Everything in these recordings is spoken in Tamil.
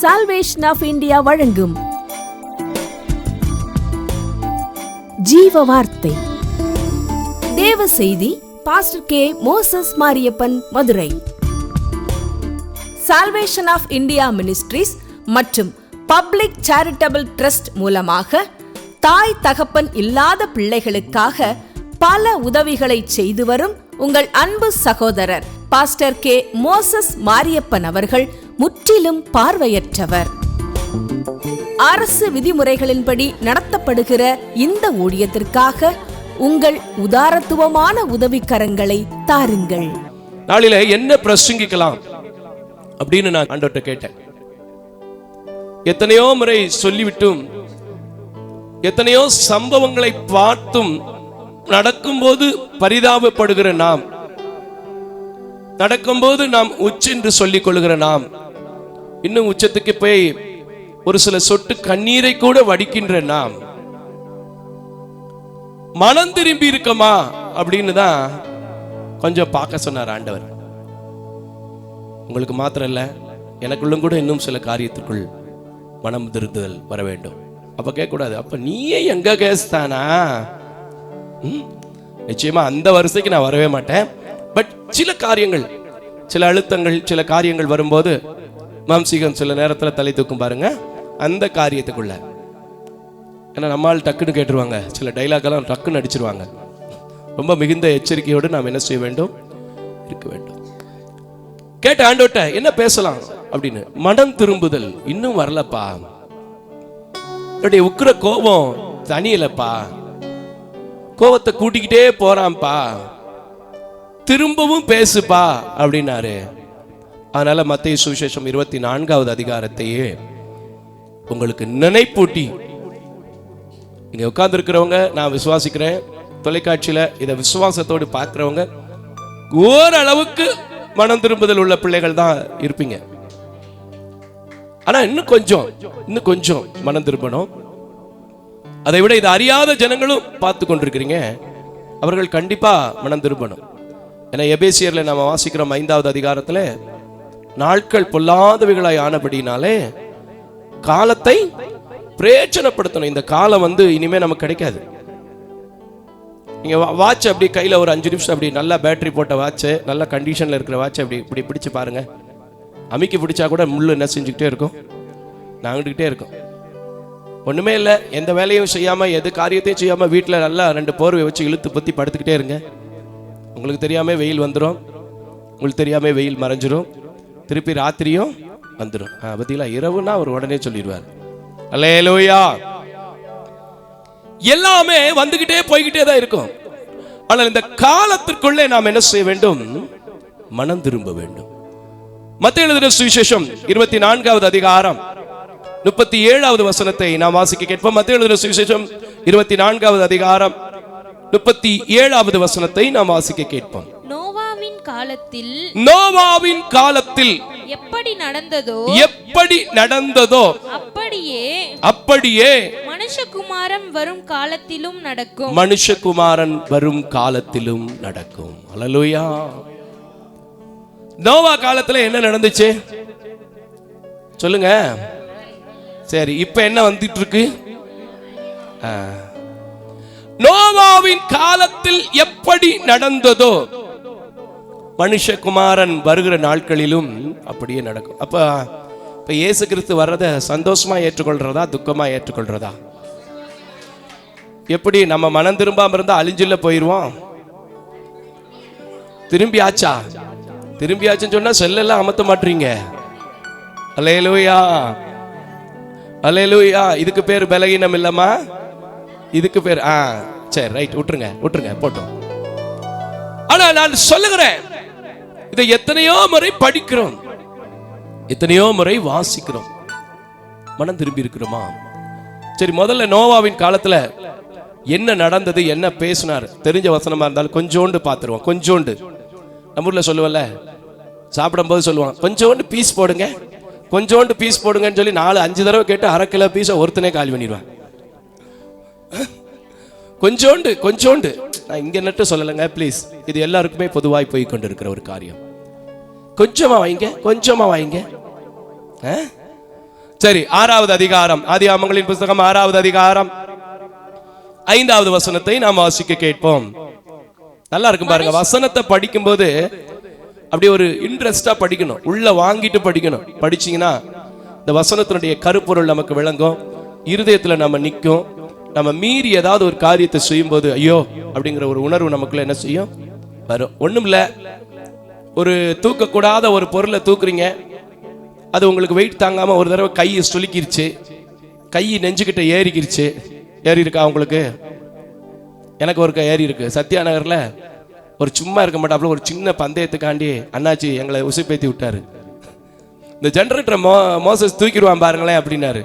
சால்வேஷன் ஆஃப் இந்தியா வழங்கும் ஜீவ வார்த்தை தேவ செய்தி. Pastor K. Moses Mariappan, Madurai. Salvation of India ministries மற்றும் பப்ளிக் சேரிட்டபிள் ட்ரஸ்ட் மூலமாக தாய் தகப்பன் இல்லாத பிள்ளைகளுக்காக பல உதவிகளை செய்து வரும் உங்கள் அன்பு சகோதரர் பாஸ்டர் கே. மோசஸ் மாரியப்பன் அவர்கள் முற்றிலும் பார்வையற்றவர். அரசு விதிமுறைகளின்படி நடத்தப்படுகிற இந்த ஊழியத்திற்காக உங்கள் உதாரத்துவமான உதவிக்கரங்களை தாருங்கள். நாளில என்ன பிரசங்கிக்கலாம் அப்படின்னு நான் ஆண்டவர்கிட்ட கேட்டேன். எத்தனையோ முறை சொல்லிவிட்டும் எத்தனையோ சம்பவங்களை பார்த்தும் நடக்கும்போது பரிதாபப்படுகிற நாம், நடக்கும்போது நாம் உச்சென்று சொல்லிக் கொள்கிற நாம், இன்னும் உச்சத்துக்கு போய் ஒரு சில சொட்டு கண்ணீரை கூட வடிக்கின்ற நாம் மனம் திரும்பி இருக்கமா அப்படின்னு தான் கொஞ்சம் பார்க்க சொன்னார் ஆண்டவர். உங்களுக்கு மாத்திரம் இல்ல, எனக்குள்ளும் கூட இன்னும் சில காரியத்துக்குள் மனம் திருந்துதல் வர வேண்டும். அப்ப கேட்க கூடாது, அப்ப நீயே எங்க கேஸ்தானா? நிச்சயமா அந்த வரிசைக்கு நான் வரவே மாட்டேன். பட் சில காரியங்கள், சில அழுத்தங்கள், சில காரியங்கள் வரும்போது மாம்சீகம் சில நேரத்தில் தலை தூக்கும் பாருங்க, அந்த காரியத்துக்குள்ள. ஏன்னா நம்மால் டக்குன்னு கேட்டுருவாங்க, சில டைலாக் எல்லாம் டக்குன்னு அடிச்சிருவாங்க. ரொம்ப மிகுந்த எச்சரிக்கையோடு நாம் என்ன செய்ய வேண்டும், இருக்க வேண்டும். கேட்ட ஆண்டவர்ட்ட என்ன பேசலாம் அப்படின்னு, மனம் திரும்புதல் இன்னும் வரலப்பா, என்னுடைய உக்கிர கோபம் தனியலப்பா, கோபத்தை கூட்டிக்கிட்டே போறான்பா, திரும்பவும் பேசுப்பா அப்படின்னாரு. அதனால மத்தேயு சுவிசேஷம் 24வது அதிகாரத்தையே உங்களுக்கு நினைப்பூட்டி, இங்க உட்கார்ந்து இருக்கிறவங்க, நான் விசுவாசிக்கிறேன், தொலைக்காட்சியில இதை விசுவாசத்தோடு பார்க்கிறவங்க ஓரளவுக்கு மனம் திரும்புதல் உள்ள பிள்ளைகள் தான் இருப்பீங்க. ஆனா இன்னும் கொஞ்சம் மனம் திரும்பணும். அதை விட இதை அறியாத ஜனங்களும் பார்த்து கொண்டிருக்கிறீங்க, அவர்கள் கண்டிப்பா மனம் திரும்பணும். ஏன்னா எபேசியர்ல நம்ம வாசிக்கிறோம் 5வது அதிகாரத்துல, நாட்கள் பொல்லாதவைகளாய் ஆனபடினாலே காலத்தை பிரயோஜனப்படுத்தணும். இந்த காலம் இனிமே நமக்கு கிடைக்காது. நீங்க வாட்ச் அப்படி கையில ஒரு 5 நிமிஷம் அப்படி நல்லா பேட்டரி போட்ட வாட்ச், நல்ல கண்டிஷன்ல இருக்கிற வாட்ச் அப்படி இப்படி பிடிச்சு பாருங்க. அமுக்கி பிடிச்சா கூட முள்ளு என்ன செஞ்சுக்கிட்டே இருக்கும், நாங்கிட்டே இருக்கும். ஒண்ணுமே இல்லை, எந்த வேலையும் செய்யாம, எது காரியத்தையும் செய்யாம வீட்டில் நல்லா 2 போர்வை வச்சு இழுத்து பத்தி படுத்துக்கிட்டே இருங்க. உங்களுக்கு தெரியாம வெயில் வந்துடும், உங்களுக்கு தெரியாம வெயில் மறைஞ்சிரும், திருப்பி ராத்திரியும் வந்துடும். பத்தியில இரவுனா அவர் உடனே சொல்லிடுவார். அல்லேலூயா. எல்லாமே வந்துகிட்டே போய்கிட்டே தான் இருக்கும். ஆனால் இந்த காலத்திற்குள்ளே நாம் என்ன செய்ய வேண்டும், மனம் திரும்ப வேண்டும். மத்தேயு எழுதின சுவிசேஷம் 24வது அதிகாரம் 37வது வசனத்தை நாம் வாசிக்க கேட்போம். மத்தேயு எழுதின சுவிசேஷம் 24வது அதிகாரம் 37வது வசனத்தை நாம் வாசிக்க கேட்போம். நோவாவின் காலத்தில் எப்படி நடந்ததோ அப்படியே மனுஷகுமாரன் வரும் காலத்திலும் நடக்கும். அல்லேலூயா. நோவா காலத்துல என்ன நடந்துச்சு சொல்லுங்க. சரி, இப்ப என்ன வந்துட்டு இருக்கு? நோவாவின் காலத்தில் எப்படி நடந்ததோ மனுஷகுமாரன் வருகிற நாட்களிலும் அப்படியே நடக்கும். அப்ப இயேசு கிறிஸ்து வர்றத சந்தோஷமா ஏற்றுக்கொள்றதா, துக்கமா ஏற்றுக்கொள்றதா? எப்படி நம்ம மனம் திரும்பாம இருந்தா அழிஞ்சில போயிருவோம். திரும்பியாச்சுன்னு சொன்னா செல்லெல்லாம் அமர்த்த மாட்டீங்க. அல்லேலூயா, அல்லேலூயா. இதுக்கு பேர் பலகீனம் இல்லமா, இதுக்கு பேர் சரி ரைட், விட்டுருங்க போட்டோம். ஆனா நான் சொல்லுகிறேன், இதை எத்தனையோ முறை படிக்கிறோம், எத்தனையோ முறை வாசிக்கிறோம், மனம் திரும்பி இருக்கிறோமா? சரி, முதல்ல நோவாவின் காலத்துல என்ன நடந்தது, என்ன பேசினார், தெரிஞ்ச வசனமா இருந்தாலும் கொஞ்சோண்டு பார்த்துருவோம். கொஞ்சோண்டு நம்ம ஊர்ல சொல்லுவல்ல, சாப்பிடும் போது சொல்லுவான், கொஞ்சோண்டு பீஸ் போடுங்க, கொஞ்சோண்டு பீஸ் போடுங்கன்னு சொல்லி 4-5 தடவை கேட்டு 1/2 கிலோ பீஸை ஒருத்தனே காலி பண்ணிடுவான். கொஞ்சோண்டு நான் இங்க நட்டு சொல்லலைங்க ப்ளீஸ், இது எல்லாருக்குமே பொதுவாய் போய் கொண்டு இருக்கிற ஒரு காரியம். கொஞ்சமா வைங்க. சரி, 6வது அதிகாரம், ஆதியாகமங்களின் புத்தகம் 6வது அதிகாரம் 5வது வசனத்தை நாம் வாசிக்க கேட்போம். நல்லா இருக்கும் பாருங்க. வசனத்தை படிக்கும்போது அப்படி ஒரு இன்ட்ரெஸ்டா படிக்கணும், உள்ள வாங்கிட்டு படிக்கணும். படிச்சீங்கன்னா இந்த வசனத்தினுடைய கருப்பொருள் நமக்கு விளங்கும், இருதயத்துல நம்ம நிற்கும். நம்ம மீறி ஏதாவது ஒரு காரியத்தை செய்யும் போது ஐயோ அப்படிங்கிற ஒரு உணர்வு நமக்குள்ள என்ன செய்யும், வரும். ஒண்ணும் இல்ல, ஒரு தூக்கக்கூடாத ஒரு பொருளை தூக்குறீங்க, அது உங்களுக்கு வெயிட் தாங்காம ஒரு தடவை கையை சுலுக்கிருச்சு, கை நெஞ்சுக்கிட்ட ஏறிக்கிருச்சு. ஏறி இருக்கா உங்களுக்கு? எனக்கு ஒரு ஏறி இருக்கு. சத்யா நகர்ல ஒரு சும்மா இருக்க மாட்டாப்புல ஒரு சின்ன பந்தயத்துக்காண்டி அண்ணாச்சி எங்களை உசுப்பேத்தி விட்டாரு. இந்த ஜெனரேட்டரை மோசஸ் தூக்கிடுவான் பாருங்களேன் அப்படின்னாரு.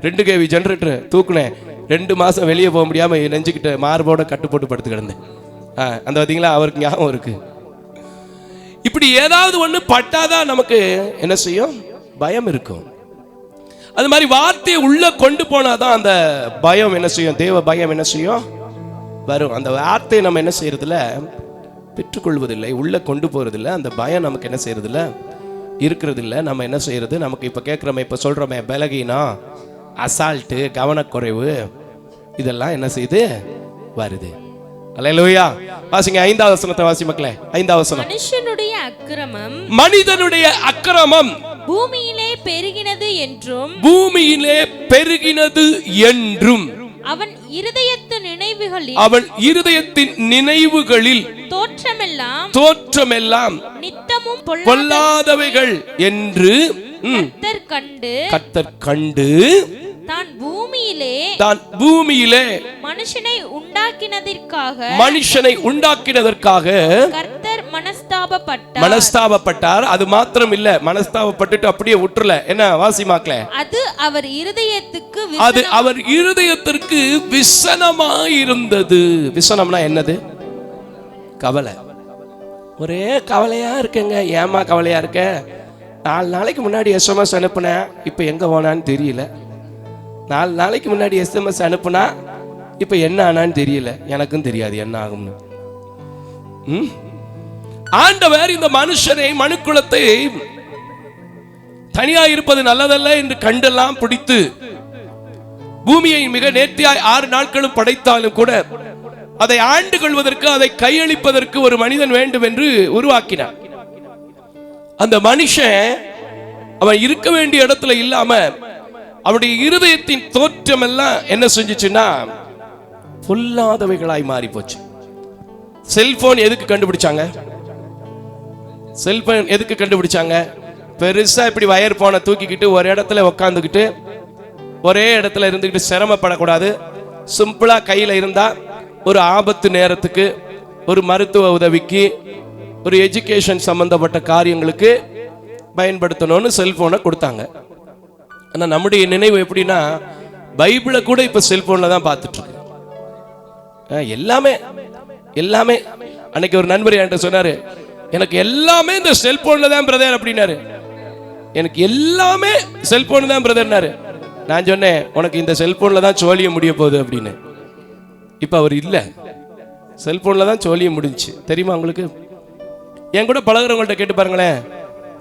2 kV ஜெனரேட்டர் தூக்குனேன். 2 மாசம் வெளியே போக முடியாம நெஞ்சுக்கிட்ட மார்போட கட்டு போட்டு படுத்து கிடந்தேன். அந்த பார்த்தீங்களா, அவருக்கு ஞாபகம் இருக்கு. இப்படி ஏதாவது ஒண்ணு பட்டாதான் நமக்கு என்ன செய்யும், பயம் இருக்கும். அது மாதிரி வார்த்தையை உள்ள கொண்டு போனாதான் அந்த பயம் என்ன செய்யும், தேவ பயம் என்ன செய்யும், வரும். அந்த வார்த்தையை நம்ம என்ன செய்யறதில்ல, பெற்றுக்கொள்வதில்லை, உள்ள கொண்டு போறதில்லை. அந்த பயம் நமக்கு என்ன செய்யறதில்ல, இருக்கிறது இல்லை. நம்ம என்ன செய்யறது, நமக்கு இப்ப கேட்கிறோமே, இப்ப சொல்றோமே, பலகீனம், அசால்ட்டு, கவனக்குறைவு, இதெல்லாம் என்ன செய்யுது, வருது. அல்லேலூயா. வாசிங்க 5வது வசனத்தை வாசி மக்களே. 5வது வசனம். மனிதனுடைய அக்கிரமம் பூமியிலே பெருகினது என்றும், பூமியிலே பெருகினது என்றும், அவன் இருதயத்தின் நினைவுகளில் தோற்றமெல்லாம் நித்தமும் பொல்லாதவைகள் என்று கர்த்தர் கண்டு தான் பூமியிலே மனுஷனை உண்டாக்கினதற்காக கர்த்தர் மனஸ்தாபப்பட்டார். அது மாத்திரம் இல்ல, மனஸ்தாபப்பட்டுட்டு அப்படியே விட்டுறல. என்ன வாசிமாக்கல, அது அவர் இருதயத்திற்கு விசனமாயிருந்தது. விசனம்னா என்னது? கவலை. ஒரே கவலையா இருக்கேங்க. ஏமா கவலையா இருக்க? 4 நாளைக்கு முன்னாடி SMS அனுப்புனேன், இப்ப எங்க போனான்னு தெரியல. 4 நாளைக்கு முன்னாடி SMS அனுப்புனா இப்ப என்ன ஆனான்னு தெரியல. எனக்கும் தெரியாது என்ன ஆகும்னு. ஆண்டவர் இந்த மனுஷனை, மனுக்குலத்தை தனியா இருப்பது நல்லதல்ல என்று கண்டெல்லாம் பிடித்து பூமியை மிக நேர்த்தியாய் 6 நாட்களும் படைத்தாலும் கூட அதை ஆண்டு கொள்வதற்கு, அதை கையளிப்பதற்கு ஒரு மனிதன் வேண்டும் என்று உருவாக்கினார். அந்த மனுஷன் அவன் இருக்க வேண்டிய இடத்துல இல்லாம அவருடைய இருதயத்தின் தோற்றம் எல்லாம் என்ன செஞ்சுச்சுன்னா பொல்லாதவைகளாய் மாறி போச்சு. செல்போன் எதுக்கு கண்டுபிடிச்சாங்க? செல்போன் எதுக்கு கண்டுபிடிச்சாங்க? பெருசா இப்படி வயர் போன தூக்கிக்கிட்டு ஒரு இடத்துல உக்காந்துக்கிட்டு ஒரே இடத்துல இருந்துக்கிட்டு சிரமப்படக்கூடாது. சிம்பிளா கையில இருந்தா ஒரு ஆபத்து நேரத்துக்கு, ஒரு மருத்துவ உதவிக்கு, ஒரு எஜுகேஷன் சம்பந்தப்பட்ட காரியங்களுக்கு பயன்படுத்தணும்னு செல்போனை கொடுத்தாங்க. ஆனா நம்முடைய நினைவு எப்படின்னா, பைபிளை கூட இப்ப செல்போன்ல தான் பார்த்துட்டு இருக்கு. எல்லாமே எல்லாமே. அன்னைக்கு ஒரு நண்பர் என்கிட்ட சொன்னாரு, எனக்கு எல்லாமே இந்த செல்போன்ல தான் பிரதர் அப்படின்னாரு. எனக்கு எல்லாமே செல்போன் தான் பிரதர்னாரு. நான் சொன்னேன், உனக்கு இந்த செல்போன்ல தான் சோழிய முடிய போகுது அப்படின்னு. இப்ப அவர் இல்ல, செல்போன்ல தான் சோழிய முடிஞ்சு. தெரியுமா உங்களுக்கு? என் கூட பழகுறவங்கள்ட்ட கேட்டு பாருங்களேன்.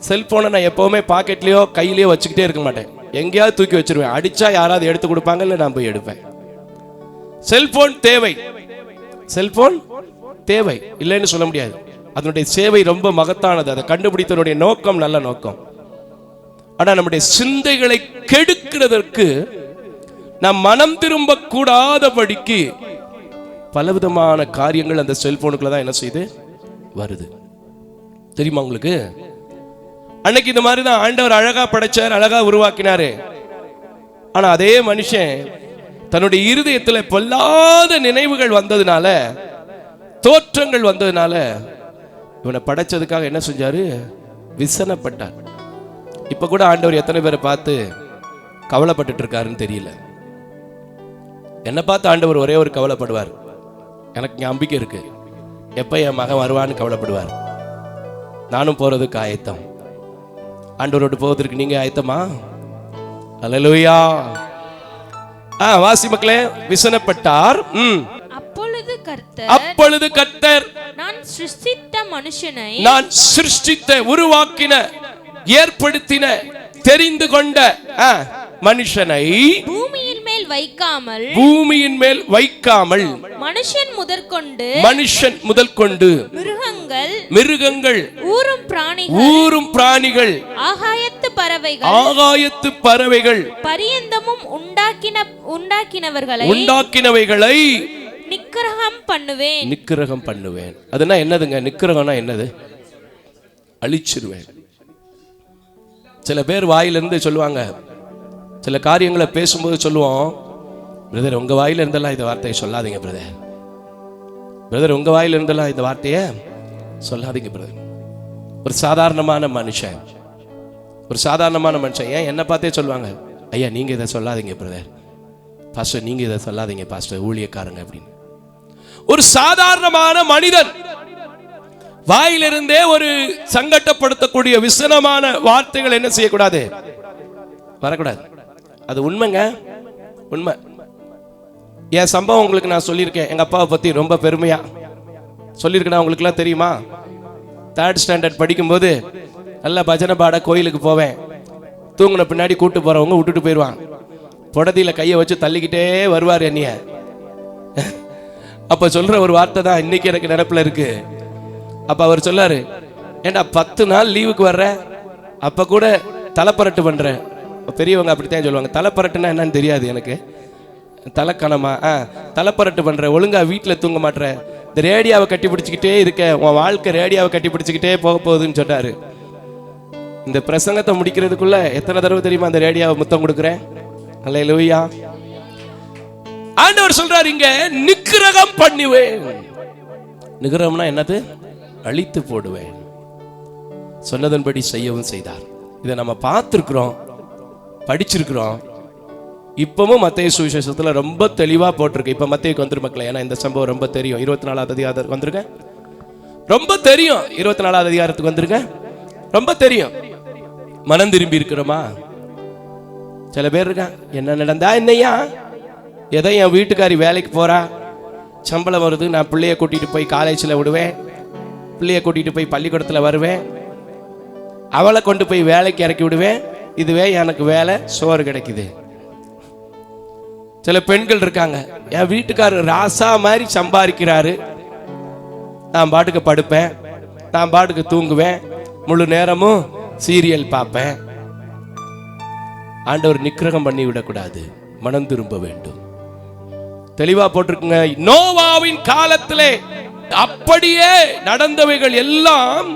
செல்போனை நான் எப்பவுமே பாக்கெட்லயோ கையிலயோ வச்சுக்கிட்டே இருக்க மாட்டேன். எங்கேயாவது தூக்கி வச்சிருவேன். அடிச்சா யாராவது எடுத்து கொடுப்பாங்க, இல்லை நான் போய் எடுப்பேன். செல்போன் தேவை, செல்போன் தேவை, இல்லைன்னு சொல்ல முடியாது. அதனுடைய சேவை ரொம்ப மகத்தானது. அதை கண்டுபிடித்தனுடைய நோக்கம் நல்ல நோக்கம். ஆனா நம்முடைய சிந்தைகளை கெடுக்கிறதற்கு, நாம் மனம் திரும்ப கூடாதபடிக்கு பலவிதமான காரியங்கள் அந்த செல்போனுக்குள்ள தான் என்ன செய்யுது, வருது. தெரியுமா உங்களுக்கு? அன்னைக்கு இந்த மாதிரி தான் ஆண்டவர் அழகா படைச்சார், அழகா உருவாக்கினாரு. ஆனா அதே மனுஷன் தன்னுடைய இருதயத்துல பொல்லாத நினைவுகள் வந்ததுனால, தோற்றங்கள் வந்ததுனால இவனை படைச்சதுக்காக என்ன செஞ்சாரு, விசனப்பட்டார். இப்ப கூட ஆண்டவர் எத்தனை பேரை பார்த்து கவலைப்பட்டு இருக்காருன்னு தெரியல. என்ன பார்த்து ஆண்டவர் ஒரே ஒரு கவலைப்படுவார். எனக்கு நம்பிக்கை இருக்கு, எப்ப என் மகன் வருவான்னு கவலைப்படுவார். நானும் போறதுக்கு ஆயத்தம். ஆண்டவரோடு போவதற்கு நீங்க ஆயத்தமா? அல்லேலூயா. வாசி மக்களே. விசனப்பட்டார். அப்பொழுது கர்த்தர் நான் சிருஷ்டித்த மனுஷனை, நான் சிருஷ்டித்த, உருவாக்கின, ஏற்படுத்தின, தெரிந்து கொண்ட மனுஷனை பூமியின் மேல் வைக்காமல் மனுஷன் முதல் கொண்டு மிருகங்கள் ஊரும் பிராணிகள் ஆகாயத்து பறவைகள் பரியந்தமும் உண்டாக்கினவைகளை நிக்கிரகம் பண்ணுவேன். அதுனா என்னதுங்க? நிக்கிரகம்னா என்னது? அழிச்சிருவேன். சில பேர் வாயிலிருந்து சொல்லுவாங்க, சில காரியங்களை பேசும்போது சொல்லுவோம், பிரதர் உங்க வாயில இருந்தெல்லாம் இந்த வார்த்தையை சொல்லாதீங்க பிரதர் உங்க வாயில இருந்தெல்லாம் இந்த வார்த்தையை சொல்லாதீங்க பிரதர். ஒரு சாதாரணமான மனுஷன் ஏன் என்ன பார்த்தே சொல்லுவாங்க, ஐயா நீங்க இதை சொல்லாதீங்க பிரதர், பாஸ்டர் நீங்க இதை சொல்லாதீங்க பாஸ்டர், ஊழியக்காரங்க அப்படின்னு. ஒரு சாதாரணமான மனிதன் வாயிலிருந்தே ஒரு சங்கடப்படுத்தக்கூடிய விசனமான வார்த்தைகள் என்ன செய்யக்கூடாது? வரக்கூடாது. அது உண்மைங்க, உண்மை. என் சம்பவம் உங்களுக்கு நான் சொல்லியிருக்கேன். எங்க அப்பாவை பத்தி ரொம்ப பெருமையா சொல்லியிருக்கேன். உங்களுக்கு எல்லாம் தெரியுமா? 3rd ஸ்டாண்டர்ட் படிக்கும்போது நல்ல பஜனை பாட கோயிலுக்கு போவேன். தூங்குன பின்னாடி கூட்டு போறவங்க விட்டுட்டு போயிடுவான். புடதியில கையை வச்சு தள்ளிக்கிட்டே வருவார் என்னைய. அப்ப சொல்ற ஒரு வார்த்தை தான் இன்னைக்கு எனக்கு நினைப்புல இருக்கு. அப்ப அவர் சொல்லாரு, ஏண்டா 10 நாள் லீவுக்கு வர்ற, அப்ப கூட தலைப்பரட்டு பண்ற. பெரியவங்க அப்படித்தான் சொல்லுவாங்க. தலைப்பரட்டுன்னா என்னன்னு தெரியாது எனக்கு. தலைக்கணமா? தலைப்பரட்டு பண்ற, ஒழுங்கா வீட்டுல தூங்க மாட்டேற, இந்த ரேடியோவை கட்டி பிடிச்சிக்கிட்டே இருக்க, உன் வாழ்க்கை ரேடியோவை கட்டி பிடிச்சிக்கிட்டே போக போகுதுன்னு சொன்னாரு. இந்த பிரசங்கத்தை முடிக்கிறதுக்குள்ள எத்தனை தடவை தெரியுமா அந்த ரேடியோவை முத்தம் கொடுக்குறேன்? அல்லேலூயா. ஆண்டவர் சொல்றாரு இங்க, நிக்கிரகம் பண்ணுவேன். நிக்கிரகம்னா என்னது? அழித்து போடுவேன். சொன்னதன்படி செய்யவும் செய்தார். இதை நம்ம பார்த்திருக்கிறோம், படிச்சிருக்கிறோம். இப்பவும் மத்தேயு சுவிசேஷத்துல ரொம்ப தெளிவா போட்டிருக்கு. இப்ப மத்தேயுக்கு வந்துரு மக்களே, ஏன்னா இந்த சம்பவம் ரொம்ப தெரியும். 24வது அதிகாரத்துக்கு வந்துருங்க, ரொம்ப தெரியும். 24வது அதிகாரத்துக்கு வந்துருங்க, ரொம்ப தெரியும். மனம் திரும்பி இருக்கிறோமா? சில பேர் இருக்கா, என்ன நடந்தா என்னையா, எதை என் வீட்டுக்காரி வேலைக்கு போறா, சம்பளம் வருது, நான் பிள்ளைய கூட்டிட்டு போய் காலேஜில் விடுவேன், பிள்ளைய கூட்டிட்டு போய் பள்ளிக்கூடத்தில் வருவேன், அவளை கொண்டு போய் வேலைக்கு இறக்கி விடுவேன், இதுவே எனக்கு வேலை, சோறு கிடைக்குது. சில பெண்கள் இருக்காங்க, என் வீட்டுக்காரர் ராசா மாதிரி சம்பாதிக்கிறாரு, நான் பாட்டுக்கு படுப்பேன், நான் பாட்டுக்கு தூங்குவேன், முழு நேரமும் சீரியல் பார்ப்பேன். ஆண்டவர் நிக்கிரகம் பண்ணி விடக்கூடாது, மனம் திரும்ப வேண்டும். தெளிவா போட்டிருக்குங்க. நோவாவின் காலத்திலே அப்படியே நடந்தவைகள் எல்லாம்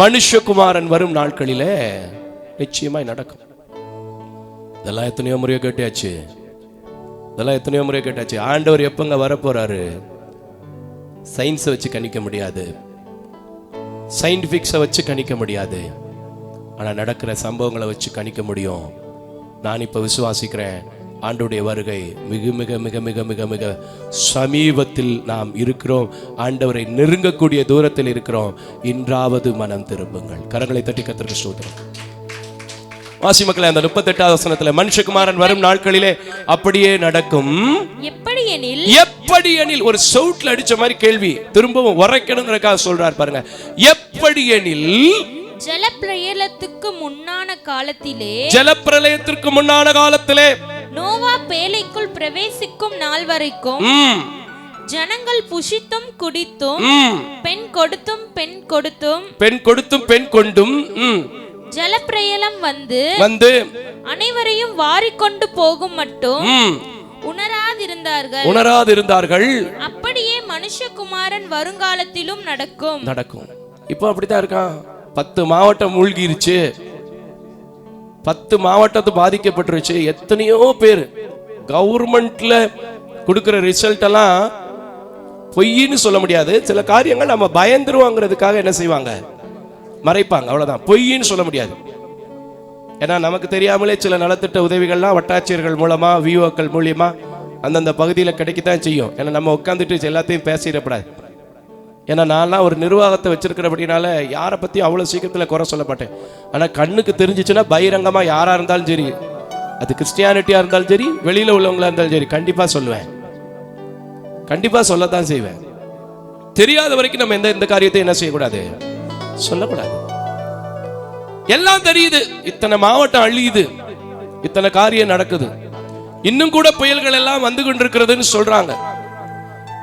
மனுஷகுமாரன் வரும் நாட்களிலே நிச்சயமாய் நடக்கும். இதெல்லாம் எத்தனையோ முறையோ கேட்டாச்சு. ஆண்டவர் எப்பங்க வரப்போறாரு? சயின்ஸை வச்சு கணிக்க முடியாது, சயின்டிபிக்ஸை வச்சு கணிக்க முடியாது, ஆனா நடக்கிற சம்பவங்களை வச்சு கணிக்க முடியும். நான் இப்ப விசுவாசிக்கிறேன், ஆண்டவருடைய வருகை மிக மிக மிக மிக மிக மிக சமீபத்தில் நாம் இருக்கிறோம். ஆண்டவரை நெருங்கக்கூடிய தூரத்தில் இருக்கிறோம். இன்றாவது மனம் திரும்புங்கள். கரங்களை தட்டி கர்த்தருக்கு ஸ்தோத்திரம். வாசி மக்களே, அந்த 38வது வசனத்துல மனுஷகுமாரன் வரும் நாட்களிலே அப்படியே நடக்கும். எப்படி எனில் ஒரு சவுட்ல அடிச்ச மாதிரி கேள்வி திரும்பவும் உரைக்கணுங்கிறதுக்காக சொல்றார் பாருங்க. எப்படி எனில் ஜலப்பிரளயத்துக்கு முன்னான காலத்திலே நோவா பேழைக்குள் பிரவேசிக்கும் நாள் வரைக்கும் ஜனங்கள் புசித்தும் குடித்தும் பெண் கொடுத்தும் ஜலப்பிரளயம் வந்து அனைவரையும் வாரிக்கொண்டு போகும் மட்டும் உணராதிருந்தார்கள். அப்படியே மனுஷகுமாரன் வருங்காலத்திலும் நடக்கும். இப்போ அப்படித்தான் இருக்கான். 10 மாவட்டம் மூழ்கிருச்சு, 10 மாவட்டத்து பாதிக்கப்பட்டுருச்சு. எத்தனையோ பேர் கவர்மெண்ட்ல கொடுக்கிற ரிசல்ட் எல்லாம் பொய்ன்னு சொல்ல முடியாது. சில காரியங்கள் நம்ம பயந்துருவாங்கிறதுக்காக என்ன செய்வாங்க, மறைப்பாங்க, அவ்வளவுதான். பொய்ன்னு சொல்ல முடியாது. ஏன்னா நமக்கு தெரியாமலே சில நலத்திட்ட உதவிகள்லாம் வட்டாட்சியர்கள் மூலமா, விஓக்கள் மூலியமா அந்தந்த பகுதியில் கிடைக்கத்தான் செய்யும். ஏன்னா நம்ம உட்காந்துட்டு எல்லாத்தையும் பேசிடப்படாது. ஏன்னா நான்லாம் ஒரு நிர்வாகத்தை வச்சிருக்கிறபடினால யாரை பற்றியும் அவ்வளோ சீக்கிரத்தில் குறை சொல்ல மாட்டேன். ஆனால் கண்ணுக்கு தெரிஞ்சிச்சுன்னா பகிரங்கமாக யாராக இருந்தாலும் சரி, அது கிறிஸ்டியானிட்டியாக இருந்தாலும் சரி, வெளியில் உள்ளவங்களா இருந்தாலும் சரி, கண்டிப்பாக சொல்லுவேன், கண்டிப்பாக சொல்லத்தான் செய்வேன். தெரியாத வரைக்கும் நம்ம எந்த காரியத்தை என்ன செய்யக்கூடாது, சொல்லக்கூடாது. எல்லாம் தெரியுது, இத்தனை மாவட்டம் அழியுது, இத்தனை காரியம் நடக்குது. இன்னும் கூட புயல்கள் எல்லாம் வந்து கொண்டிருக்கிறதுன்னு சொல்றாங்க.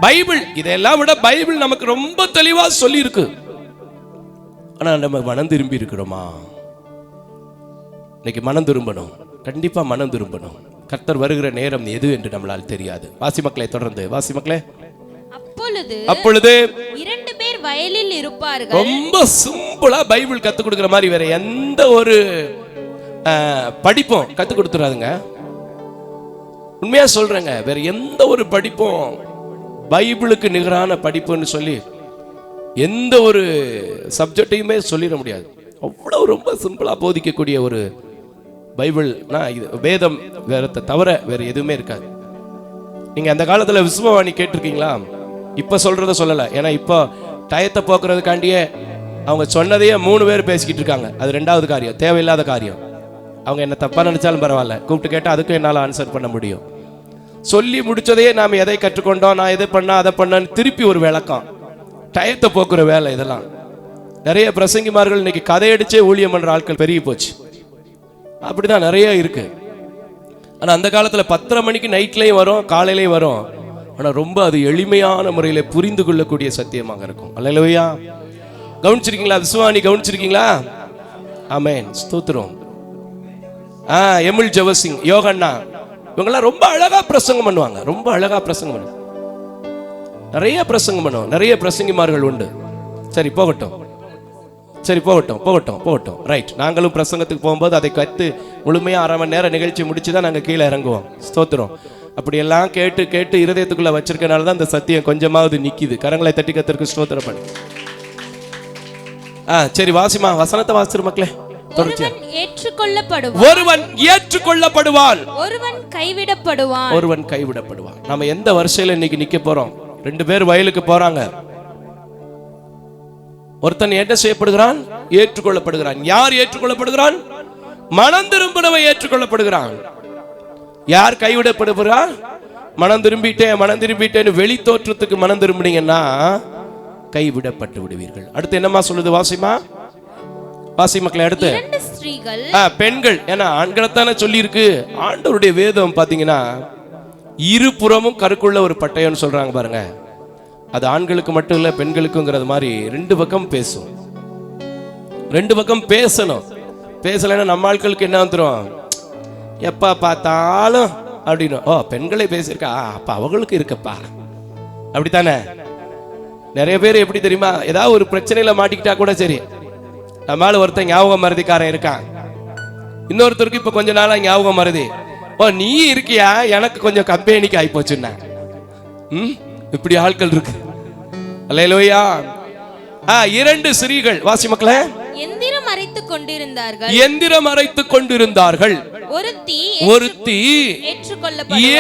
பைபிள் இதெல்லாம் விட பைபிள் நமக்கு ரொம்ப தெளிவா சொல்லி இருக்கு. ஆனா நம்ம மனம் திரும்பி இருக்கிறோமா? இன்னைக்கு மனம் திரும்பணும், கண்டிப்பா மனம் திரும்பணும். கர்த்தர் வருகிற நேரம் எது என்று நம்மளால் தெரியாது. வாசி மக்களே, தொடர்ந்து வாசி மக்களே. அப்பொழுது 2 பேர் வயலில் இருப்பார்கள். ரொம்ப சிம்பிளா பைபிள் கத்து கொடுக்கிற மாதிரி வேற எந்த ஒரு படிப்பும் கத்து கொடுத்துறாதுங்க. உண்மையா சொல்றேங்க, வேற எந்த ஒரு படிப்பும் பைபிளுக்கு நிகரான படிப்புன்னு சொல்லி எந்த ஒரு சப்ஜெக்டையுமே சொல்லிட முடியாது. அவ்வளவு ரொம்ப சிம்பிளா போதிக்கக்கூடிய ஒரு பைபிள்னா இது வேதம் வேறத்தை தவிர வேற எதுவுமே இருக்காது. நீங்க அந்த காலத்துல விசுவவாணி கேட்டிருக்கீங்களா? இப்ப சொல்றத சொல்லல, ஏன்னா இப்போ டயத்தை போக்குறதுக்காண்டியே அவங்க சொன்னதையே 3 பேர் பேசிக்கிட்டு இருக்காங்க. அது 2வது காரியம், தேவையில்லாத காரியம். அவங்க என்ன தப்பா நினைச்சாலும் பரவாயில்ல, கூப்பிட்டு கேட்டா அதுக்கும் என்னால் ஆன்சர் பண்ண முடியும். சொல்லி முடிச்சதையே நாம் எதை கற்றுக்கொண்டோம், நான் எதை பண்ண அதை பண்ணன்னு திருப்பி ஒரு விளக்கம், டயத்தை போக்குற வேலை. இதெல்லாம் நிறைய பிரசங்கிமார்கள் இன்னைக்கு கதையடிச்சே ஊழியம் பண்ற ஆட்கள் பெருகி போச்சு. அப்படிதான் நிறைய இருக்கு. ஆனா அந்த காலத்துல 10:30 மணிக்கு நைட்லயும் வரும், காலையிலையும் வரும். ஆனா ரொம்ப அது எளிமையான முறையில புரிந்து கொள்ளக்கூடிய சத்தியமாக இருக்கும். அல்லேலூயா. கவனிச்சிருக்கீங்களா? விசுவாணி கவனிச்சிருக்கீங்களா? ஆமென், ஸ்தோத்திரம். எமில் ஜெவசிங், யோகண்ணா, இவங்கெல்லாம் ரொம்ப அழகா பிரசங்கம் பண்ணுவாங்க. ரொம்ப அழகா பிரசங்கம் பண்ணுவாங்க. நிறைய பிரசங்கம் பண்ணுவோம். நிறைய பிரசங்கிமார்கள் உண்டு. சரி போகட்டும், சரி போகட்டும் போகட்டும் போகட்டும். ரைட், நாங்களும் பிரசங்கத்துக்கு போகும்போது அதை கற்று முழுமையாக 1/2 மணி நேரம் நிகழ்ச்சி முடிச்சு தான் நாங்கள் கீழே இறங்குவோம். ஸ்தோத்திரம். அப்படியெல்லாம் கேட்டு கேட்டு இருதயத்துக்குள்ள வச்சிருக்கனால தான் இந்த சத்தியம் கொஞ்சமாவது நிற்கிது. கரங்களை தட்டி கத்திற்கு ஸ்தோத்திரம் பண்ணு. சரி வாசிமா, வசனத்தை வாசிரு மக்களே. ஒருவன் ஏற்றுக்கொள்ளப்படுவான், ஒருவன் ஏற்றுக்கொள்ளப்படுவான், ஒருவன் கைவிடப்படுவான், ஒருவன் கைவிடப்படுவான். நம்ம எந்த வரிசையில இன்னைக்கு நிக்க போறோம்? 2 பேர் வயலுக்கு போறாங்க. ஒருத்தன் என்ன செய்யப்படுகிறான்? ஏற்றுக்கொள்ளப்படுகிறான். யார் ஏற்றுக்கொள்ளப்படுகிறான்? மனம் திரும்பினவன் ஏற்றுக்கொள்ளப்படுகிறான். யார் கைவிடப்படுகிறான்? மனம் திரும்பிட்டேன்னு வெளி தோற்றத்துக்கு மனம் திரும்பினீங்கன்னா கைவிடப்பட்டு விடுவீர்கள். அடுத்து என்னமா சொல்லுது? வாசிமா, வாசி மக்களை. அடுத்து 2 ஸ்திரீகள், பெண்கள். ஏன்னா ஆண்களைத்தானே சொல்லி இருக்கு. ஆண்டவருடைய வேதம் பாத்தீங்கன்னா இருபுறமும் கருக்குள்ள ஒரு பட்டயம்னு சொல்றாங்க பாருங்க. அது ஆண்களுக்கு மட்டும் இல்ல, பெண்களுக்குங்கிறது மாதிரி 2 பக்கம் பேசும். 2 பக்கம் பேசணும். பேசலைன்னா நம்ம ஆட்களுக்கு என்ன வந்துடும்? எப்ப பார்த்தாலும் அப்படின்னு, ஓ பெண்களே பேசியிருக்கா, அப்ப அவங்களுக்கு இருக்கப்பா, அப்படித்தானே? நிறைய பேர் எப்படி தெரியுமா, ஏதாவது ஒரு பிரச்சனையில மாட்டிக்கிட்டா கூட சரி, நம்மளால ஒருத்தன் ஞாபகம் மறதிக்காரன் இருக்கான், இன்னொருத்தருக்கு இப்ப கொஞ்ச நாளா ஞாபகம் மறதி, ஓ நீ இருக்கியா, எனக்கு கொஞ்சம் கம்பெனிக்கு ஆகி போச்சுன்னா. இப்படி ஆட்கள் இருக்கு. அல்லேலூயா. 2 ஸ்திரீகள். வாசி மக்களே. எந்திரம் அரைத்துக் கொண்டிருந்தார்கள், எந்திரம் அரைத்துக் கொண்டிருந்தார்கள். ஒருத்தி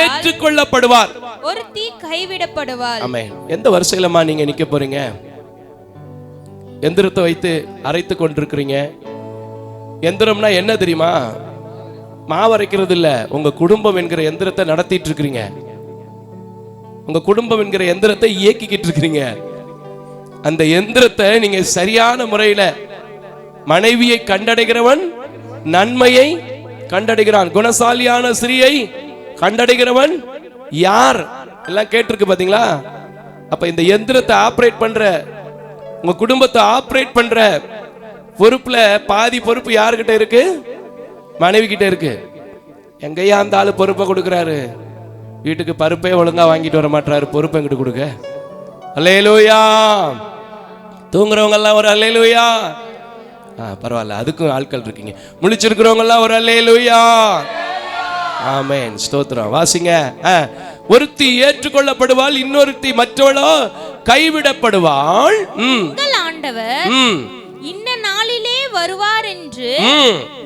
ஏற்றுக்கொள்ளப்படுவார், ஒருத்தி கைவிடப்படுவார். ஆமென். எந்த வரிசையிலமா நீங்க நிக்க போறீங்க? எந்திரத்தை வைத்து அரைத்து கொண்டிருக்கிறீங்க. எந்திரம்னா என்ன தெரியுமா? மாவரைக்கிறது இல்ல, உங்க குடும்பம் என்கிற எந்திரத்தை நடத்திட்டு இருக்கிறீங்க. உங்க குடும்பம் என்கிற எந்திரத்தை இயக்கிக்கிட்டு இருக்கிறீங்க. அந்த எந்திரத்தை நீங்க சரியான முறையில, மனைவியை கண்டடைகிறவன் நன்மையை கண்டடைகிறான், குணசாலியான ஸ்திரீயை கண்டடைகிறவன் யார்? எல்லாம் கேட்டிருக்கு பாத்தீங்களா? அப்ப இந்த எந்திரத்தை ஆபரேட் பண்ற, உங்க குடும்பத்தை ஆபரேட் பண்ற பொறுப்புல பாதி பொறுப்பு யாருக்கிட்ட இருக்கு? மனைவி கிட்ட இருக்கு. எங்கேயா அந்த ஆளு பொறுப்பை கொடுக்கிறாரு? வீட்டுக்கு பருப்பே ஒழுங்கா வாங்கிட்டு வர மாட்டாரு, பொறுப்பை எங்கிட்டு கொடுக்க. அல்லேலூயா. தூங்குறவங்க எல்லாம் ஒரு அல்லேலூயா. பரவாயில்ல, அதுக்கும் ஆட்கள் இருக்கீங்க. முழிச்சிருக்கிறவங்க எல்லாம் ஒரு அல்லேலூயா. ஆமென், ஸ்தோத்திரம். வாசிங்க. ஒருத்தி ஏற்றுக்கொள்ளப்படுவாள், இன்னொருத்தி மற்றவளோ கைவிடப்படுவாள். ஆண்டவர் இன்ன நாளிலே வருவார் என்று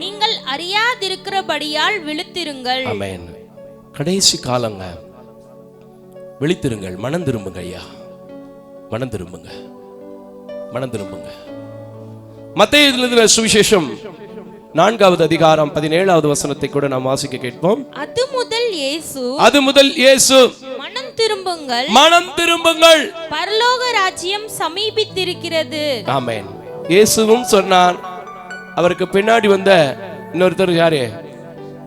நீங்கள் அறியாதிருக்கிறபடியால் விழித்திருங்கள். ஆமென். கடைசி காலங்க, விழித்திருங்கள். மனம் திரும்புங்க ஐயா, மனம் திரும்புங்க, மனம் திரும்புங்க. மத்தேயு எழுதின சுவிசேஷம் 4வது அதிகாரம் 17வது வசனத்தை கூட நாம் வாசிக்க கேட்போம். அது முதல் இயேசு மனம் திரும்புங்கள், மனம் திரும்புங்கள், பரலோக ராஜ்யம் சமீபித்திருக்கிறது. ஆமென். இயேசுவும் சொன்னார். அவருக்கு பின்னாடி வந்த இன்னொருத்தர் யாரு?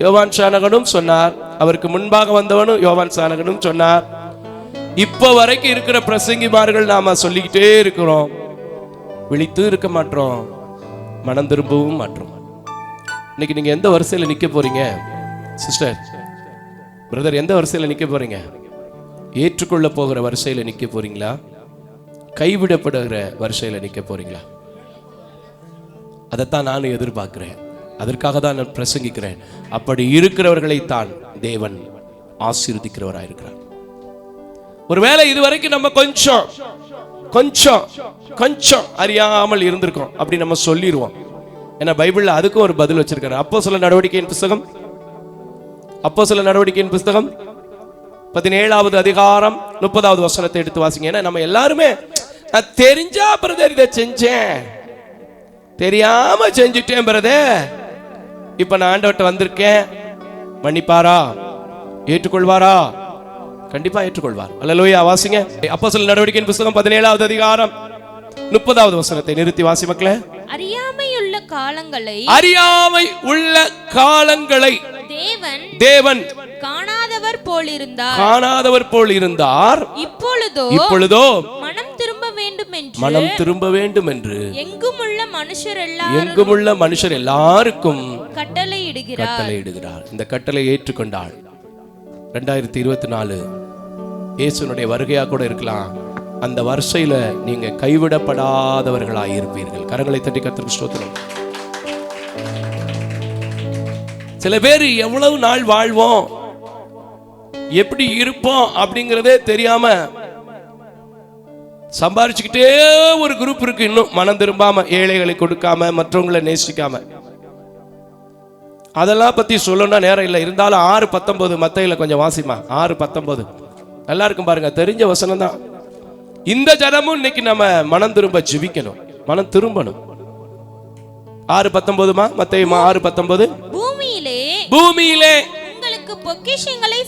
யோவான் ஸ்நானகனும் சொன்னார், அவருக்கு முன்பாக வந்தவனும் யோவான் ஸ்நானகனும் சொன்னார். இப்ப வரைக்கும் இருக்கிற பிரசங்கிமார்கள் நாம சொல்லிக்கிட்டே இருக்கிறோம், விழித்து இருக்க மாட்டோம், மனம் திரும்பவும் மாட்டோம். இன்னைக்கு நீங்க எந்த வரிசையில நிக்க போறீங்க சிஸ்டர், பிரதர்? எந்த வரிசையில நிக்க போறீங்க? ஏற்றுக்கொள்ள போகிற வரிசையில நிக்க போறீங்களா, கைவிடப்படுகிற வரிசையில நிக்க போறீங்களா? அதைத்தான் நானும் எதிர்பார்க்கிறேன், அதற்காக தான் நான் பிரசங்கிக்கிறேன். அப்படி இருக்கிறவர்களை தான் தேவன் ஆசீர்வதிக்கிறவராயிருக்கிறார். ஒருவேளை இதுவரைக்கும் நம்ம கொஞ்சம் கொஞ்சம் கொஞ்சம் அறியாமல் இருந்திருக்கோம் அப்படி நம்ம சொல்லிடுவோம். ஏன்னா பைபிள்ல அதுக்கும் ஒரு பதில் வச்சிருக்காரு. அப்போஸ்தலர் நடவடிக்கையின் புஸ்தகம், அப்போஸ்தலர் நடவடிக்கையின் புஸ்தகம் 17வது அதிகாரம் 30வது வசனத்தை எடுத்து வாசிங்க. ஏன்னா நம்ம எல்லாருமே நான் தெரிஞ்சா பிரதர் இதை செஞ்சேன், தெரியாம செஞ்சுட்டேன் பிரதர், இப்ப நான் ஆண்டவர்கிட்ட வந்திருக்கேன், மன்னிப்பாரா, ஏற்றுக்கொள்வாரா? கண்டிப்பா ஏற்றுக்கொள்வார். அல்லேலூயா. வாசிங்க அப்போஸ்தலர் நடவடிக்கையின் புஸ்தகம் 17வது அதிகாரம் 30வது வசனத்தை நிறுத்தி வாசி மக்களே. அறியாமை உள்ள காலங்களை தேவன் காணாதவர் போல் இருந்தார். இப்பொழுதோ மனம் திரும்ப வேண்டும் என்று எங்குமுள்ள மனுஷர் எல்லாருக்கும் கட்டளையிடுகிறார். இந்த கட்டளை ஏற்றுக்கொண்டால் 2024 இயேசுனுடைய வருகையா கூட இருக்கலாம். அந்த வரிசையில நீங்க கைவிடப்படாதவர்களாய் இருப்பீர்கள். கரங்களை தட்டி கர்த்தருக்கு ஸ்தோத்திரம். சில பேர் எவ்வளவு நாள் வாழ்வோம், எப்படி இருப்போம் அப்படிங்கறதே தெரியாம சம்பாரிச்சுக்கிட்டே ஒரு குரூப் இருக்கு, இன்னும் மனம் திரும்பாம, ஏழைகளை கொடுக்காம, மற்றவங்களை நேசிக்காம. அதெல்லாம் பத்தி சொல்லணும்னா நேரம் இல்லை. இருந்தாலும் 6:19 மத்தையில கொஞ்சம் வாசிமா. 6:19 நல்லா இருக்கும் பாருங்க, தெரிஞ்ச வசனம் தான். இந்த ஜனமும் இன்னைக்கு நம்ம மனம் திரும்ப ஜெபிக்கணும், மனம் திரும்பணும். 6:19 மத்தேயுமா 6:19 பூமியிலே உங்களுக்கு பொக்கிஷங்களை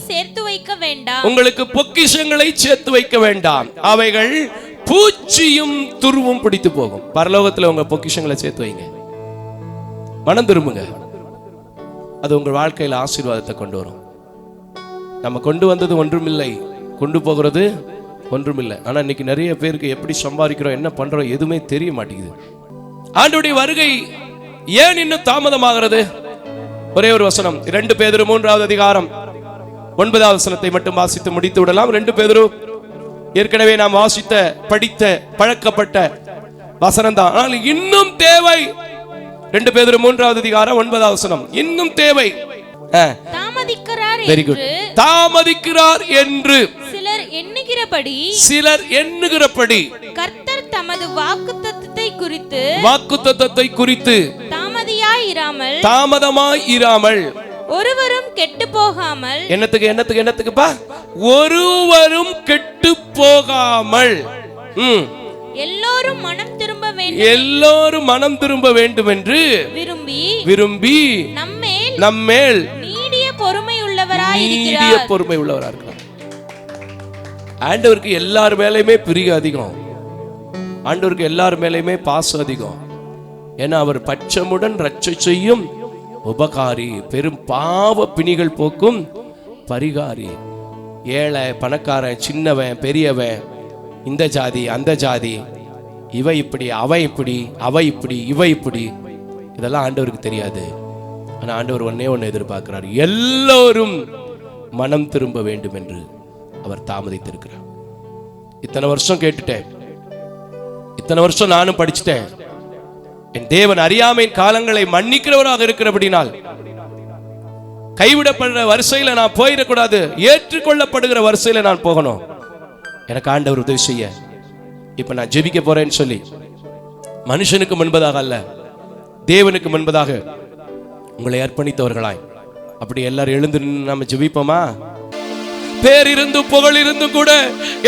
சேர்த்து வைக்க வேண்டாம், அவைகள் பூச்சியும் துருவும் பிடித்து போகும். பரலோகத்துல உங்க பொக்கிஷங்களை சேர்த்து வைங்க, மனம் திரும்புங்க. அது உங்கள் வாழ்க்கையில் ஆசீர்வாதத்தை கொண்டு வரும். நம்ம கொண்டு வந்தது ஒன்றுமில்லை, கொண்டு போகிறது ஒன்றுமில்லை. ஆனா இன்னைக்கு நிறைய பேருக்கு எப்படி சம்பாதிக்கிறோம், என்ன பண்றோம் எதுவுமே தெரிய மாட்டேங்குது. ஆண்டவருடைய வருகை ஏன் இன்னும் தாமதமாகிறது? ஒரே ஒரு வசனம், 2 பேதுரு 3வது அதிகாரம் 9வது வசனத்தை மட்டும் வாசித்து முடித்து விடலாம். 2 பேதுரு ஏற்கனவே நாம் வாசித்த, படித்த, பழக்கப்பட்ட வசனம் தான். ஆனால் இன்னும் தேவை. 2 பேதுரு 3வது அதிகாரம் 9வது வசனம், இன்னும் தேவை. தாமதிக்கிறார் என்று சிலர் எண்ணுகிறபடி கர்த்தர் தமது வாக்குத்தத்தத்தை குறித்து தாமதமாயிராமல் ஒருவரும் கெட்டு போகாமல், என்னத்துக்குப்பா? ஒருவரும் கெட்டு போகாமல் எல்லோரும் மனம் திரும்ப வேண்டும் என்று விரும்பி நம்மேல் நீடிய பொறுமை உள்ளவராய் இருக்கிறார். ஆண்டவருக்கு எல்லார் மேலயுமே பிரியம் அதிகம், ஆண்டவருக்கு எல்லார் மேலயுமே பாசம் அதிகம். ஏன்னா அவர் பட்சமுடன் ரட்சை செய்யும் உபகாரி, பெரும் பாவ பிணிகள் போக்கும் பரிகாரி. ஏழை பணக்காரன், சின்னவன் பெரியவன், இந்த ஜாதி அந்த ஜாதி, இவ இப்படி அவ இப்படி, அவ இப்படி இவ இப்படி, இதெல்லாம் ஆண்டவருக்கு தெரியாது. ஆனா ஆண்டவர் ஒன்னே ஒன்னு எதிர்பார்க்கிறார், எல்லோரும் மனம் திரும்ப வேண்டும் என்று அவர் தாமதித்திருக்கிறார். இத்தனை வருஷம் கேட்டுட்டேன், இத்தனை வருஷம் நானும் படிச்சுட்டேன். என் தேவன் அறியாமையின் காலங்களை மன்னிக்கிறவராக இருக்கிறபடினால் கைவிடப்படுற வரிசையில நான் போயிடக்கூடாது, ஏற்றுக்கொள்ளப்படுகிற வரிசையில நான் போகணும். எனக்கு ஆண்டவர் உதவி செய்ய இப்ப நான் ஜெபிக்க போறேன்னு சொல்லி, மனுஷனுக்கு முன்பதாக அல்ல, தேவனுக்கு முன்பதாக உங்களை அர்ப்பணித்தவர்களாய் அப்படி எல்லாரும் எழுந்து நம்ம ஜெபிப்போமா? பேர் இருந்தும் புகழ் இருந்தும் கூட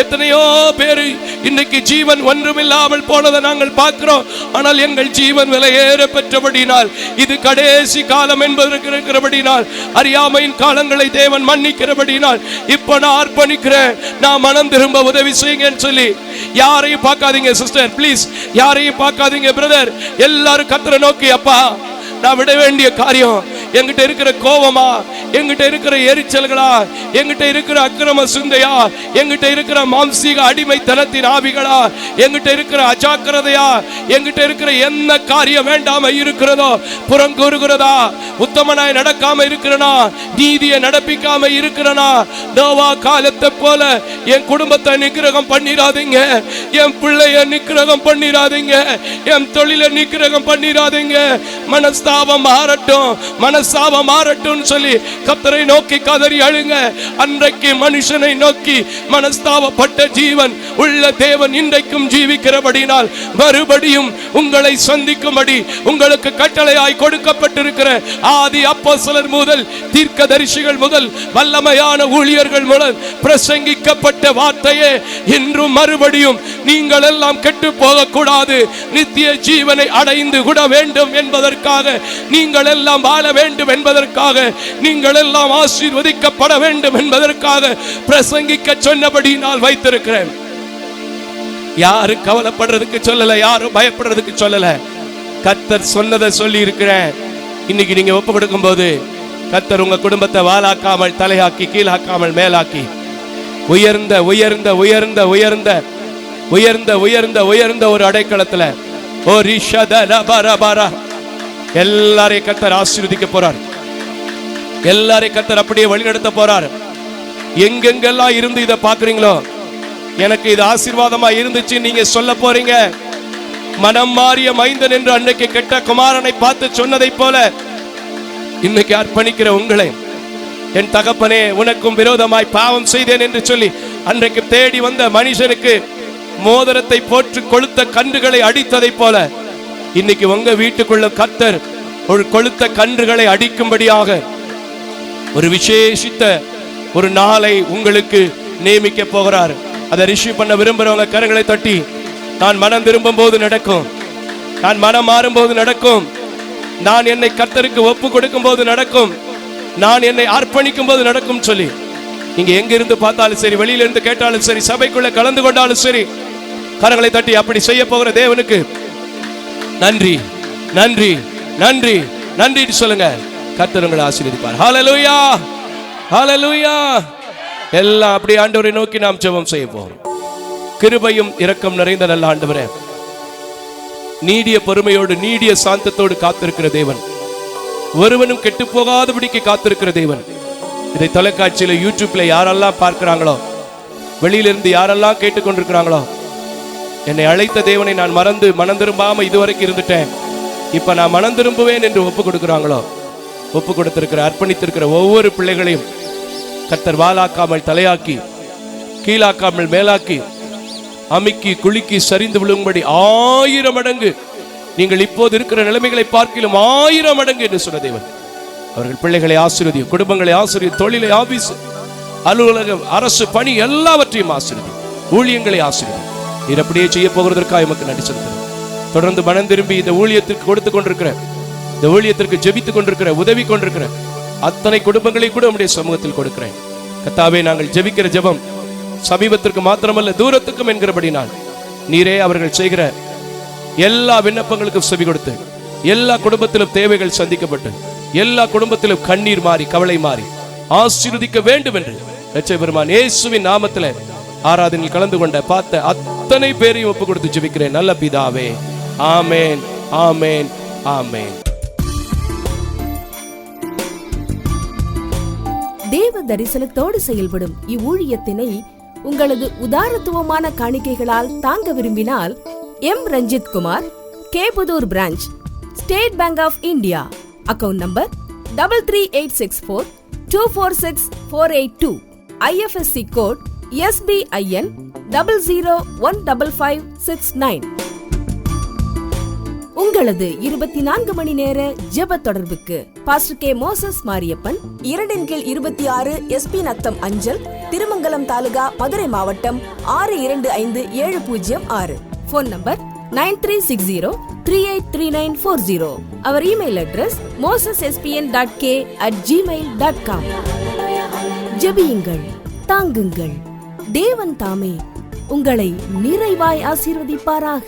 எத்தனையோ பேர் இன்னைக்கு ஜீவன் ஒன்றுமில்லாமல் போனதை நாங்கள் பார்க்கிறோம். ஆனால் எங்கள் ஜீவன் விலையேற பெற்றபடினால், இது கடைசி காலம் என்பதற்கு இருக்கிறபடினால், அறியாமையின் காலங்களை தேவன் மன்னிக்கிறபடினால் இப்போ நான் அர்ப்பணிக்கிறேன், நான் மனம் திரும்ப உதவி செய்யுங்கன்னு சொல்லி யாரையும் பார்க்காதீங்க சிஸ்டர், பிளீஸ் யாரையும் பார்க்காதீங்க பிரதர், எல்லாரும் கர்த்தரை நோக்கி, அப்பா நான் விட வேண்டிய காரியம் எங்கிட்ட இருக்கிற கோபமா, எங்கிட்ட இருக்கிற எரிச்சல்களா, எங்கிட்ட இருக்கிற அக்கிரம சிந்தையா, எங்கிட்ட இருக்கிற மாம்சீக அடிமைத்தனத்தின் ஆவிகளா, எங்கிட்ட இருக்கிற அஜாக்கிரதையா, எங்கிட்ட இருக்கிற என்ன காரியம் வேண்டாம இருக்கிறதோ, புறங்கூறுகிறதா, உத்தமனாய் நடக்காம இருக்கிறனா, நீதியை நடப்பிக்காம இருக்கிறனா, நோவா காலத்தை போல என் குடும்பத்தை நிக்கிரகம் பண்ணிராதீங்க, என் பிள்ளைய நிக்கிரகம் பண்ணிராதீங்க, என் தொழிலை நிக்கிரகம் பண்ணிராதீங்க. மனஸ்தாபம் மாறட்டும், மனஸ்தாபம் மாறட்டும் சொல்லி கர்த்தரை நோக்கி கதறி அழுங்க. அன்றைக்கு மனுஷனை நோக்கி மனஸ்தாபப்பட்ட ஜீவன் உள்ள தேவன் இன்றைக்கும் ஜீவிக்கிறபடினால் மறுபடியும் உங்களை சந்திக்கும்படி உங்களுக்கு கட்டளையாய் கொடுக்கப்பட்டிருக்கிற ஆதி அப்போஸ்தலர் முதல் தீர்க்கதரிசிகள் முதல் வல்லமையான ஊழியர்கள் முதல் பிரசங்கிக்கப்பட்ட வார்த்தையே இன்றும் மறுபடியும் நீங்கள் எல்லாம் கெட்டு போக கூடாது, நித்திய ஜீவனை அடைந்து கூட வேண்டும் என்பதற்காக, நீங்கள் எல்லாம் வாழ வேண்டும் என்பதற்காக, நீங்கள் எல்லாம் ஆசீர்வதிக்கப்பட வேண்டும் என்பதற்காக பிரசங்கிக்க சொன்னபடி நான் வைத்திருக்கிறேன். யாரும் கவலைப்படுறதுக்கு சொல்லல, யாரும் பயப்படுறதுக்கு சொல்லல. கர்த்தர் சொன்னதை சொல்லி இருக்கிறேன். இன்னைக்கு நீங்க ஒப்பு கொடுக்கும் போது கர்த்தர் உங்க குடும்பத்தை வாலாக்காமல் தலையாக்கி கீழாக்காமல் மேலாக்கி உயர்ந்த உயர்ந்த உயர்ந்த உயர்ந்த உயர்ந்த உயர்ந்த உயர்ந்த ஒரு அடைக்கலத்துல எல்லாரையும் கர்த்தர் ஆசீர்வதிக்க போறார். எல்லாரையும் கர்த்தர் அப்படியே வழிநடத்த போறார். எங்கெங்கெல்லாம் இருந்து இதை பாக்குறீங்களோ, எனக்கு இது ஆசீர்வாதமா இருந்துச்சு நீங்க சொல்ல போறீங்க. மனம் மாறிய மைந்தன் என்று அன்னைக்கு கெட்ட குமாரனை பார்த்து சொன்னதை போல இன்னைக்கு அர்ப்பணிக்கிற உங்களை, என் தகப்பனே உனக்கும் விரோதமாய் பாவம் செய்தேன் என்று சொல்லி அன்றைக்கு தேடி வந்த மனுஷனுக்கு மோதிரத்தை போட்டு கொளுத்த கன்றுகளை அடித்ததை போல இன்னைக்கு உங்க வீட்டுக்குள்ள கர்த்தர் ஒரு கொளுத்த கன்றுகளை அடிக்கும்படியாக ஒரு விசேஷித்த ஒரு நாளை உங்களுக்கு நியமிக்க போகிறார். அதை ரிசீவ் பண்ண விரும்புறவங்க கரங்களை தட்டி, நான் மனம் திரும்பும் போது நடக்கும், நான் மனம் மாறும் போது நடக்கும், நான் என்னை கர்த்தருக்கு ஒப்பு கொடுக்கும் போது நடக்கும், நான் என்னை அர்ப்பணிக்கும் போது நடக்கும் சொல்லி நீங்க எங்க இருந்து பார்த்தாலும் சரி, வெளியில இருந்து கேட்டாலும் சரி, சபைக்குள்ள கலந்து கொண்டாலும் சரி, கரங்களை தட்டி அப்படி செய்ய போகிற தேவனுக்கு நன்றி நன்றி நன்றி நன்றி சொல்லுங்க. கர்த்தர் உங்களை ஆசீர்வதிப்பார். ஹல்லேலூயா ஹல்லேலூயா. எல்லாம் அப்படி ஆண்டவரை நோக்கி நாம் ஜெபம் செய்ய போறோம். கிருபையும் இரக்கம் நிறைந்த நல்ல ஆண்டவரே, நீடிய பொறுமையோடு நீடிய சாந்தத்தோடு காத்திருக்கிற தேவன், ஒருவனும் கெட்டு போகாதபடிக்கு காத்திருக்கிற தேவன், இதை தொலைக்காட்சியில யூடியூப்ல யாரெல்லாம் பார்க்கிறாங்களோ, வெளியிலிருந்து யாரெல்லாம் கேட்டுக்கொண்டிருக்கிறாங்களோ, என்னை அழைத்த தேவனை நான் மறந்து மனம் திரும்பாம இதுவரைக்கும் இருந்துட்டேன், இப்ப நான் மனம் திரும்புவேன் என்று ஒப்பு கொடுக்கிறாங்களோ, ஒப்பு கொடுத்திருக்கிற அர்ப்பணித்திருக்கிற ஒவ்வொரு பிள்ளைகளையும் கர்த்தர் வாலாக்காமல் தலையாக்கி கீழாக்காமல் மேலாக்கி அமுக்கி குலுக்கி சரிந்து விழுங்கும்படி 1000 மடங்கு நீங்கள் இப்போது இருக்கிற நிலைமைகளை பார்க்கிலும் 1000 மடங்கு என்று சொன்ன தேவன் அவர்கள் பிள்ளைகளை ஆசீர்வதி, குடும்பங்களை ஆசீர்வதி, தொழிலை, ஆபீஸ், அலுவலகம், அரசு பணி எல்லாவற்றையும் ஆசீர்வதி, ஊழியங்களை ஆசீர்வதி. நீர் அப்படியே செய்ய போகிறதற்காக எமக்கு நன்றி செலுத்துகிறேன். தொடர்ந்து மனம் திரும்பி இந்த ஊழியத்திற்கு கொடுத்து கொண்டிருக்கிற, இந்த ஊழியத்திற்கு ஜெபித்துக் கொண்டிருக்கிற, உதவி கொண்டிருக்கிற அத்தனை குடும்பங்களை கூட உம்முடைய சமூகத்தில் கொடுக்கிறேன். கர்த்தாவே, நாங்கள் ஜெபிக்கிற ஜெபம் சமீபத்திற்கு மாத்திரமல்ல தூரத்துக்கும் என்கிறபடினால் நீரே அவர்கள் செய்கிற எல்லா விண்ணப்பங்களுக்கும் செவி கொடுத்து, எல்லா குடும்பத்திலும் தேவைகள் சந்திக்கப்பட்டு, எல்லா குடும்பத்திலும் கண்ணீர் மாறி கவலை மாறி ஆசீர்வதிக்க வேண்டும் என்று இரட்சகர் பெருமான் இயேசுவின் நாமத்தில் ஆராதனையில் கலந்து கொண்ட பார்த்த அத்தனை பேரையும் ஒப்பு கொடுத்து ஜெபிக்கிறேன் நல்ல பிதாவே. ஆமேன் ஆமேன் ஆமேன். தேவ தரிசனத்தோடு செயல்படும் இவ்வூழியத்தினை உங்களது உதாரத்துவமான காணிக்கைகளால் தாங்க விரும்பினால் M Ranjith Kumar, Kepudur branch, State Bank of India, account number 3386424648, IFSC code SBIN 00155569. உங்களது 24 மணி நேர ஜெப தொடர்புக்கு pastor K Moses Mariyappan, 2/26 SP Natham அஞ்சல், திருமங்கலம் தாலுகா, மதுரை மாவட்டம் 625706. Phone number 9360383940. அவர் இமெயில் அட்ரஸ் mosespn.k@gmail.com. ஜெபியுங்கள், தாங்குங்கள், தேவன் தாமே உங்களை நிறைவாய் ஆசீர்வதிப்பாராக.